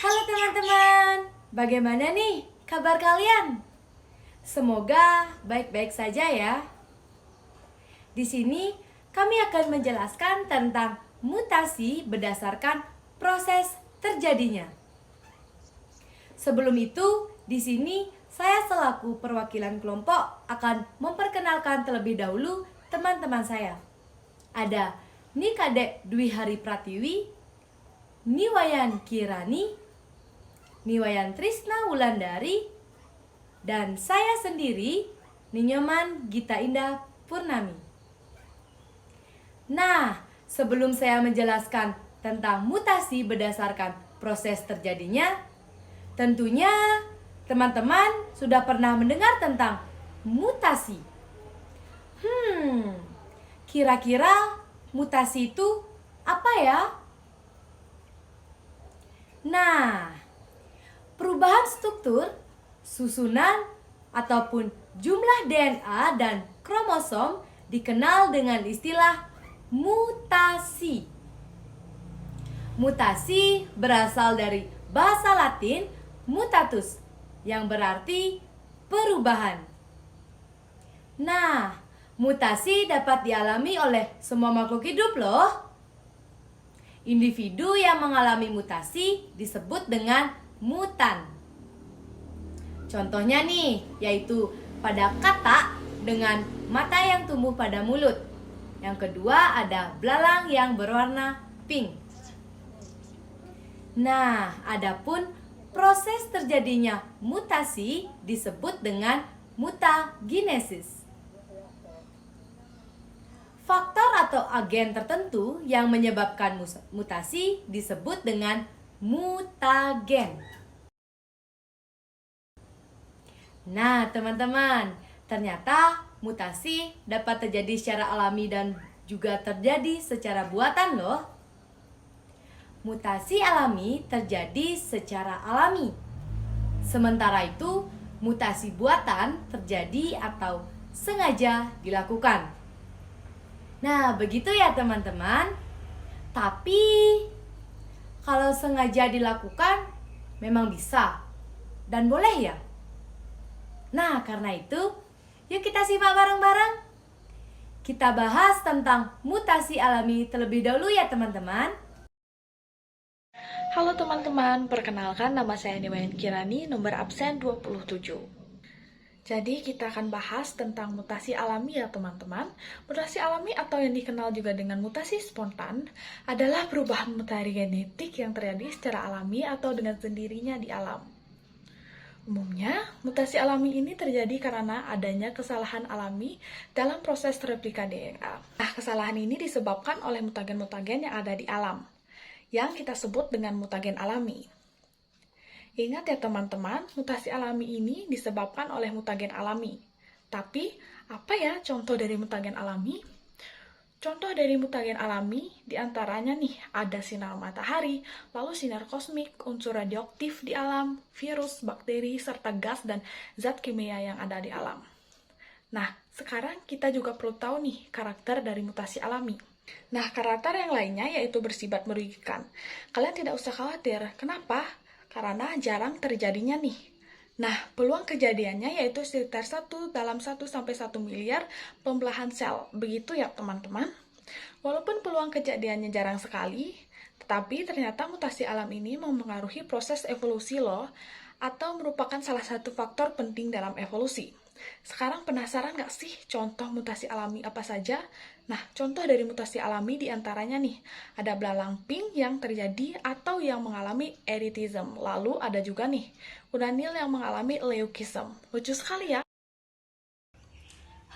Halo teman-teman, bagaimana nih kabar kalian? Semoga baik-baik saja ya. Di sini kami akan menjelaskan tentang mutasi berdasarkan proses terjadinya. Sebelum itu, di sini saya selaku perwakilan kelompok akan memperkenalkan terlebih dahulu teman-teman saya. Ada Nikade Dwi Hari Pratiwi, Niwayan Kirani, Niwayan Trisna Wulandari, dan saya sendiri, Ninyoman Gita Indah Purnami. Nah, sebelum saya menjelaskan tentang mutasi berdasarkan proses terjadinya, tentunya teman-teman sudah pernah mendengar tentang mutasi. Kira-kira mutasi itu apa ya? Nah, perubahan struktur, susunan, ataupun jumlah DNA dan kromosom dikenal dengan istilah mutasi. Mutasi berasal dari bahasa Latin mutatus, yang berarti perubahan. Nah, mutasi dapat dialami oleh semua makhluk hidup loh. Individu yang mengalami mutasi disebut dengan mutan. Contohnya nih, yaitu pada katak dengan mata yang tumbuh pada mulut. Yang kedua ada belalang yang berwarna pink. Nah, adapun proses terjadinya mutasi disebut dengan mutagenesis. Faktor atau agen tertentu yang menyebabkan mutasi disebut dengan mutagen. Nah, teman-teman, ternyata mutasi dapat terjadi secara alami dan juga terjadi secara buatan loh. Mutasi alami terjadi secara alami. Sementara itu, mutasi buatan terjadi atau sengaja dilakukan. Nah, begitu ya teman-teman. Tapi kalau sengaja dilakukan memang bisa dan boleh ya. Nah, karena itu, yuk kita simak bareng-bareng. Kita bahas tentang mutasi alami terlebih dahulu ya teman-teman. Halo teman-teman, perkenalkan nama saya Niwayan Kirani, nomor absen 27. Jadi kita akan bahas tentang mutasi alami ya teman-teman. Mutasi alami atau yang dikenal juga dengan mutasi spontan adalah perubahan mutasi genetik yang terjadi secara alami atau dengan sendirinya di alam. Umumnya, mutasi alami ini terjadi karena adanya kesalahan alami dalam proses replika DNA. Nah, kesalahan ini disebabkan oleh mutagen-mutagen yang ada di alam, yang kita sebut dengan mutagen alami. Ingat ya teman-teman, mutasi alami ini disebabkan oleh mutagen alami. Tapi, apa ya contoh dari mutagen alami? Contoh dari mutagen alami diantaranya nih, ada sinar matahari, lalu sinar kosmik, unsur radioaktif di alam, virus, bakteri, serta gas dan zat kimia yang ada di alam. Nah, sekarang kita juga perlu tahu nih karakter dari mutasi alami. Nah, karakter yang lainnya yaitu bersifat merugikan. Kalian tidak usah khawatir. Kenapa? Karena jarang terjadinya nih. Nah, peluang kejadiannya yaitu sekitar 1 dalam 1 sampai 1 miliar pembelahan sel. Begitu ya, teman-teman. Walaupun peluang kejadiannya jarang sekali, tetapi ternyata mutasi alam ini mempengaruhi proses evolusi loh, atau merupakan salah satu faktor penting dalam evolusi. Sekarang penasaran nggak sih contoh mutasi alami apa saja? Nah, contoh dari mutasi alami diantaranya nih, ada belalang pink yang terjadi atau yang mengalami erythrism. Lalu ada juga nih, uranil yang mengalami leucism. Lucu sekali ya.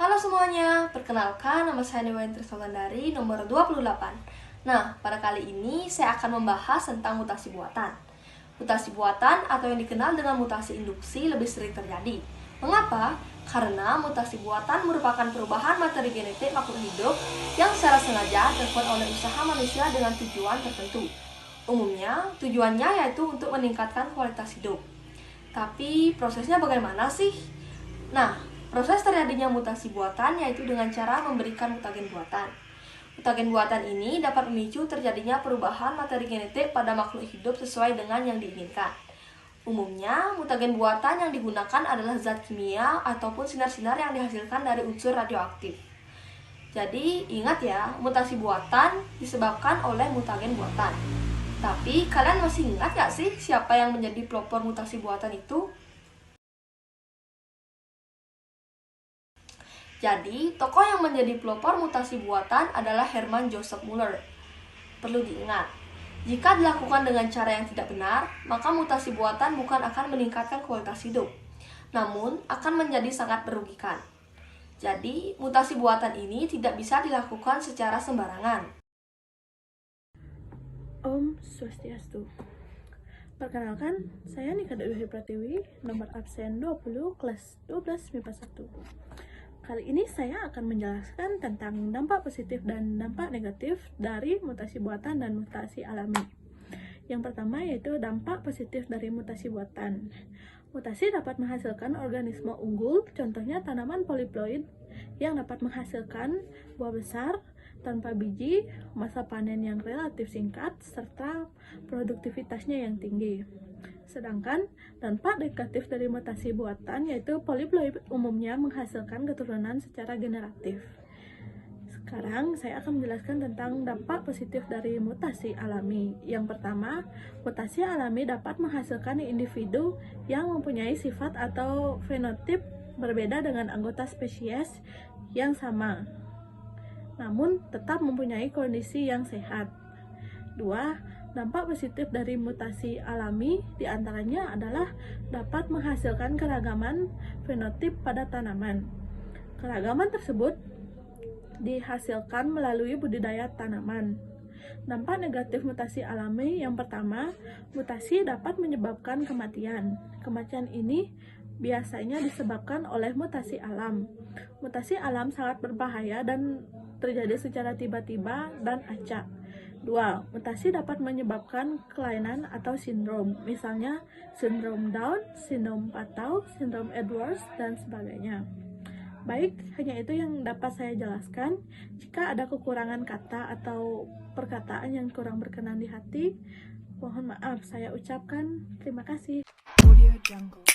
Halo semuanya, perkenalkan nama saya Niwayan Trisna Wulandari, nomor 28. Nah, pada kali ini saya akan membahas tentang mutasi buatan. Mutasi buatan atau yang dikenal dengan mutasi induksi lebih sering terjadi. Mengapa? Karena mutasi buatan merupakan perubahan materi genetik makhluk hidup yang secara sengaja dilakukan oleh usaha manusia dengan tujuan tertentu. Umumnya, tujuannya yaitu untuk meningkatkan kualitas hidup. Tapi prosesnya bagaimana sih? Nah, proses terjadinya mutasi buatan yaitu dengan cara memberikan mutagen buatan. Mutagen buatan ini dapat memicu terjadinya perubahan materi genetik pada makhluk hidup sesuai dengan yang diinginkan. Umumnya, mutagen buatan yang digunakan adalah zat kimia ataupun sinar-sinar yang dihasilkan dari unsur radioaktif. Jadi, ingat ya, mutasi buatan disebabkan oleh mutagen buatan. Tapi, kalian masih ingat gak sih siapa yang menjadi pelopor mutasi buatan itu? Jadi, tokoh yang menjadi pelopor mutasi buatan adalah Hermann Joseph Müller. Perlu diingat, jika dilakukan dengan cara yang tidak benar, maka mutasi buatan bukan akan meningkatkan kualitas hidup, namun akan menjadi sangat merugikan. Jadi, mutasi buatan ini tidak bisa dilakukan secara sembarangan. Om Swastiastu. Perkenalkan, saya Nika Dewi Pratiwi, nomor absen 20, kelas 12 MIPA 1. Kali ini saya akan menjelaskan tentang dampak positif dan dampak negatif dari mutasi buatan dan mutasi alami. Yang pertama yaitu dampak positif dari mutasi buatan. Mutasi dapat menghasilkan organisme unggul, contohnya tanaman poliploid yang dapat menghasilkan buah besar tanpa biji, masa panen yang relatif singkat, serta produktivitasnya yang tinggi. Sedangkan dampak negatif dari mutasi buatan yaitu poliploid umumnya menghasilkan keturunan secara generatif. Sekarang saya akan menjelaskan tentang dampak positif dari mutasi alami. Yang pertama, mutasi alami dapat menghasilkan individu yang mempunyai sifat atau fenotip berbeda dengan anggota spesies yang sama, namun tetap mempunyai kondisi yang sehat. 2. Dampak positif dari mutasi alami diantaranya adalah dapat menghasilkan keragaman fenotip pada tanaman. Keragaman tersebut dihasilkan melalui budidaya tanaman. Dampak negatif mutasi alami yang pertama, mutasi dapat menyebabkan kematian. Kematian ini biasanya disebabkan oleh mutasi alam. Mutasi alam sangat berbahaya dan terjadi secara tiba-tiba dan acak. 2. Mutasi dapat menyebabkan kelainan atau sindrom, misalnya sindrom Down, sindrom Patau, sindrom Edwards, dan sebagainya. Baik, hanya itu yang dapat saya jelaskan. Jika ada kekurangan kata atau perkataan yang kurang berkenan di hati, mohon maaf saya ucapkan. Terima kasih. Audio Jungle.